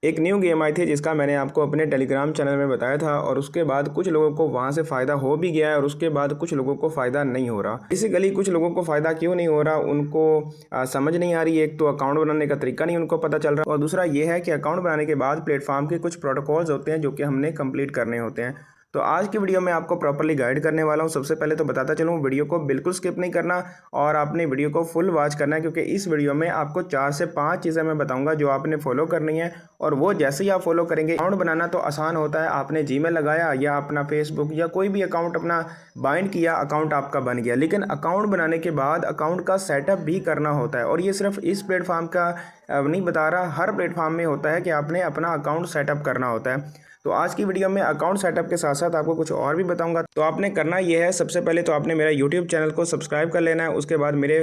एक new game आई थी जिसका मैंने आपको अपने टेलीग्राम चैनल में बताया था और उसके बाद कुछ लोगों को वहाँ से फ़ायदा हो भी गया है और उसके बाद कुछ लोगों को फ़ायदा नहीं हो रहा। बेसिकली कुछ लोगों को फ़ायदा क्यों नहीं हो रहा, उनको समझ नहीं आ रही। एक तो अकाउंट बनाने का तरीका नहीं उनको पता चल रहा और दूसरा ये है कि अकाउंट बनाने के बाद प्लेटफॉर्म के कुछ प्रोटोकॉल्स होते हैं जो कि हमने कंप्लीट करने होते हैं। तो आज की वीडियो में आपको प्रॉपर्ली गाइड करने वाला हूं। सबसे पहले तो बताता चलूं, वीडियो को बिल्कुल स्किप नहीं करना और आपने वीडियो को फुल वॉच करना है, क्योंकि इस वीडियो में आपको 4 से 5 चीज़ें मैं बताऊंगा जो आपने फॉलो करनी है और वो जैसे ही आप फॉलो करेंगे। अकाउंट बनाना तो आसान होता है, आपने जीमेल लगाया या अपना फेसबुक या कोई भी अकाउंट अपना बाइंड किया, अकाउंट आपका बन गया। लेकिन अकाउंट बनाने के बाद अकाउंट का सेटअप भी करना होता है और ये सिर्फ इस प्लेटफॉर्म का नहीं बता रहा, हर प्लेटफॉर्म में होता है कि आपने अपना अकाउंट सेटअप करना होता है। तो आज की वीडियो में अकाउंट सेटअप के साथ साथ आपको कुछ और भी बताऊंगा। तो आपने करना ये है, सबसे पहले तो आपने मेरा यूट्यूब चैनल को सब्सक्राइब कर लेना है, उसके बाद मेरे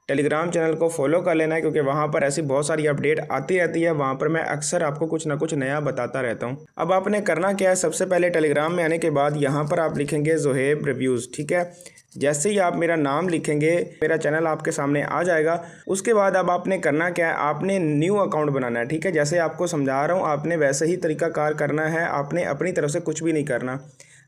टेलीग्राम चैनल को फॉलो कर लेना है, क्योंकि वहाँ पर ऐसी बहुत सारी अपडेट आती रहती है। वहाँ पर मैं अक्सर आपको कुछ ना कुछ नया बताता रहता हूँ। अब आपने करना क्या है, सबसे पहले टेलीग्राम में आने के बाद यहाँ पर आप लिखेंगे ज़ोहेब रिव्यूज़, ठीक है। जैसे ही आप मेरा नाम लिखेंगे मेरा चैनल आपके सामने आ जाएगा। उसके बाद अब आपने करना क्या है, आपने न्यू अकाउंट बनाना है, ठीक है। जैसे आपको समझा रहा हूँ आपने वैसे ही तरीका कार करना है, आपने अपनी तरफ से कुछ भी नहीं करना।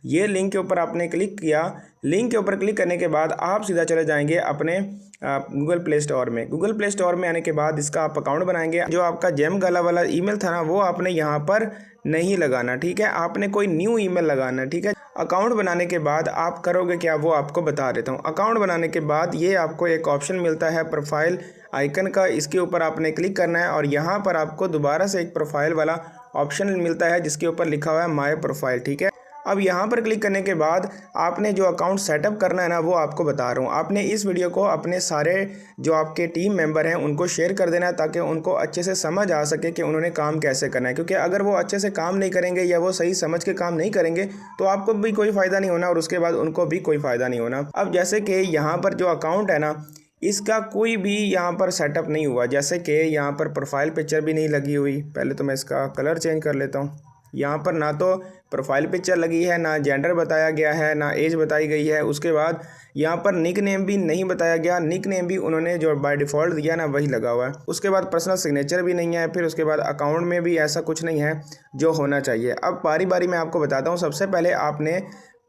ये लिंक के ऊपर आपने क्लिक किया, लिंक के ऊपर क्लिक करने के बाद आप सीधा चले जाएंगे अपने गूगल प्ले स्टोर में। गूगल प्ले स्टोर में आने के बाद इसका आप अकाउंट बनाएंगे। जो आपका जेम गाला वाला ईमेल था ना, वो आपने यहाँ पर नहीं लगाना, ठीक है। आपने कोई न्यू ईमेल लगाना, ठीक है। अकाउंट बनाने के बाद आप करोगे क्या, वो आपको बता देता हूँ। अकाउंट बनाने के बाद ये आपको एक ऑप्शन मिलता है प्रोफाइल आइकन का, इसके ऊपर आपने क्लिक करना है और यहाँ पर आपको दोबारा से एक प्रोफाइल वाला ऑप्शन मिलता है जिसके ऊपर लिखा हुआ है माय प्रोफाइल, ठीक है। अब यहाँ पर क्लिक करने के बाद आपने जो अकाउंट सेटअप करना है ना, वो आपको बता रहा हूँ। आपने इस वीडियो को अपने सारे जो आपके टीम मेंबर हैं उनको शेयर कर देना है, ताकि उनको अच्छे से समझ आ सके कि उन्होंने काम कैसे करना है। क्योंकि अगर वो अच्छे से काम नहीं करेंगे या वो सही समझ के काम नहीं करेंगे तो आपको भी कोई फ़ायदा नहीं होना और उसके बाद उनको भी कोई फ़ायदा नहीं होना। अब जैसे कि यहाँ पर जो अकाउंट है ना, इसका कोई भी यहाँ पर सेटअप नहीं हुआ। जैसे कि यहाँ पर प्रोफाइल पिक्चर भी नहीं लगी हुई। पहले तो मैं इसका कलर चेंज कर लेता हूँ। यहाँ पर ना तो प्रोफाइल पिक्चर लगी है, ना जेंडर बताया गया है, ना एज बताई गई है। उसके बाद यहाँ पर निक नेम भी नहीं बताया गया, निक नेम भी उन्होंने जो बाय डिफ़ॉल्ट दिया ना वही लगा हुआ है। उसके बाद पर्सनल सिग्नेचर भी नहीं है। फिर उसके बाद अकाउंट में भी ऐसा कुछ नहीं है जो होना चाहिए। अब बारी बारी मैं आपको बताता हूँ। सबसे पहले आपने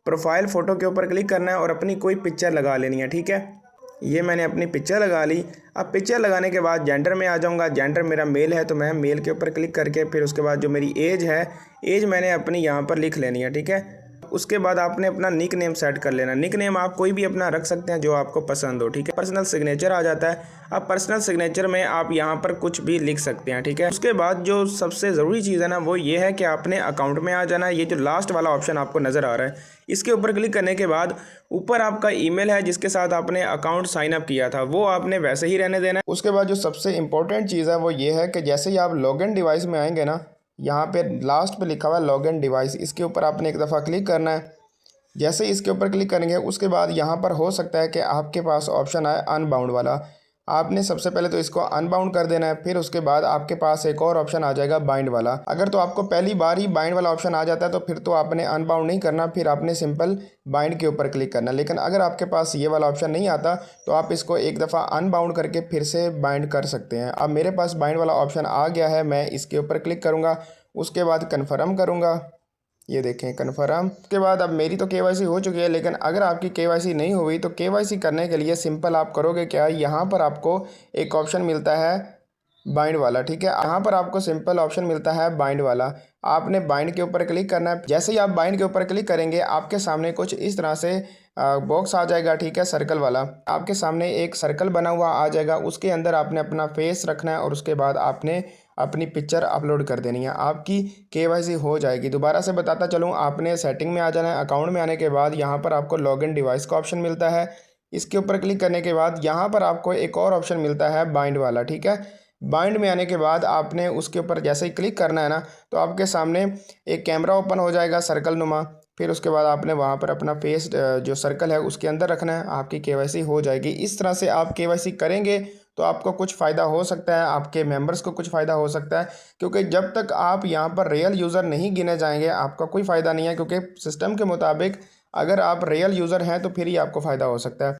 प्रोफाइल फ़ोटो के ऊपर क्लिक करना है और अपनी कोई पिक्चर लगा लेनी है, ठीक है। ये मैंने अपनी पिक्चर लगा ली। अब पिक्चर लगाने के बाद जेंडर में आ जाऊंगा। जेंडर मेरा मेल है तो मैं मेल के ऊपर क्लिक करके फिर उसके बाद जो मेरी एज है, एज मैंने अपनी यहाँ पर लिख लेनी है, ठीक है। उसके बाद आपने अपना निक नेम सेट कर लेना। निक नेम आप कोई भी अपना रख सकते हैं जो आपको पसंद हो, ठीक है। पर्सनल सिग्नेचर आ जाता है। अब पर्सनल सिग्नेचर में आप यहाँ पर कुछ भी लिख सकते हैं, ठीक है। उसके बाद जो सबसे ज़रूरी चीज़ है ना, वो ये है कि आपने अकाउंट में आ जाना है। ये जो लास्ट वाला ऑप्शन आपको नज़र आ रहा है, इसके ऊपर क्लिक करने के बाद ऊपर आपका ईमेल है जिसके साथ आपने अकाउंट साइन अप किया था, वो आपने वैसे ही रहने देना है। उसके बाद जो सबसे इंपॉर्टेंट चीज़ है वो ये है कि जैसे ही आप लॉगिन डिवाइस में आएंगे ना, यहाँ पे लास्ट पे लिखा हुआ है लॉगिन डिवाइस, इसके ऊपर आपने एक दफ़ा क्लिक करना है। जैसे इसके ऊपर क्लिक करेंगे उसके बाद यहाँ पर हो सकता है कि आपके पास ऑप्शन आए अनबाउंड वाला। आपने सबसे पहले तो इसको अनबाउंड कर देना है। फिर उसके बाद आपके पास एक और ऑप्शन आ जाएगा बाइंड वाला। अगर तो आपको पहली बार ही बाइंड वाला ऑप्शन आ जाता है तो फिर तो आपने अनबाउंड नहीं करना, फिर आपने सिंपल बाइंड के ऊपर क्लिक करना। लेकिन अगर आपके पास ये वाला ऑप्शन नहीं आता तो आप इसको एक दफ़ा अनबाउंड करके फिर से बाइंड कर सकते हैं। अब मेरे पास बाइंड वाला ऑप्शन आ गया है, मैं इसके ऊपर क्लिक करूँगा। उसके बाद कन्फर्म करूँगा। ये देखें कन्फर्म के बाद अब मेरी तो केवाईसी हो चुकी है। लेकिन अगर आपकी केवाईसी नहीं हुई तो केवाईसी करने के लिए सिंपल आप करोगे क्या, यहाँ पर आपको एक ऑप्शन मिलता है बाइंड वाला, ठीक है। यहाँ पर आपको सिंपल ऑप्शन मिलता है बाइंड वाला। आपने बाइंड के ऊपर क्लिक करना है। जैसे ही आप बाइंड के ऊपर क्लिक करेंगे आपके सामने कुछ इस तरह से बॉक्स आ जाएगा, ठीक है, सर्कल वाला। आपके सामने एक सर्कल बना हुआ आ जाएगा, उसके अंदर आपने अपना फेस रखना है और उसके बाद आपने अपनी पिक्चर अपलोड कर देनी है। आपकी केवाईसी हो जाएगी। दोबारा से बताता चलूँ, आपने सेटिंग में आ जाना है। अकाउंट में आने के बाद यहाँ पर आपको लॉगिन डिवाइस का ऑप्शन मिलता है। इसके ऊपर क्लिक करने के बाद यहाँ पर आपको एक और ऑप्शन मिलता है बाइंड वाला, ठीक है। बाइंड में आने के बाद आपने उसके ऊपर जैसे ही क्लिक करना है ना, तो आपके सामने एक कैमरा ओपन हो जाएगा सर्कल नुमा। फिर उसके बाद आपने वहाँ पर अपना फेस जो सर्कल है उसके अंदर रखना है, आपकी केवाईसी हो जाएगी। इस तरह से आप केवाईसी करेंगे तो आपको कुछ फ़ायदा हो सकता है, आपके मेंबर्स को कुछ फ़ायदा हो सकता है। क्योंकि जब तक आप यहाँ पर रियल यूज़र नहीं गिने जाएंगे आपका कोई फ़ायदा नहीं है। क्योंकि सिस्टम के मुताबिक अगर आप रियल यूज़र हैं तो फिर ही आपको फ़ायदा हो सकता है।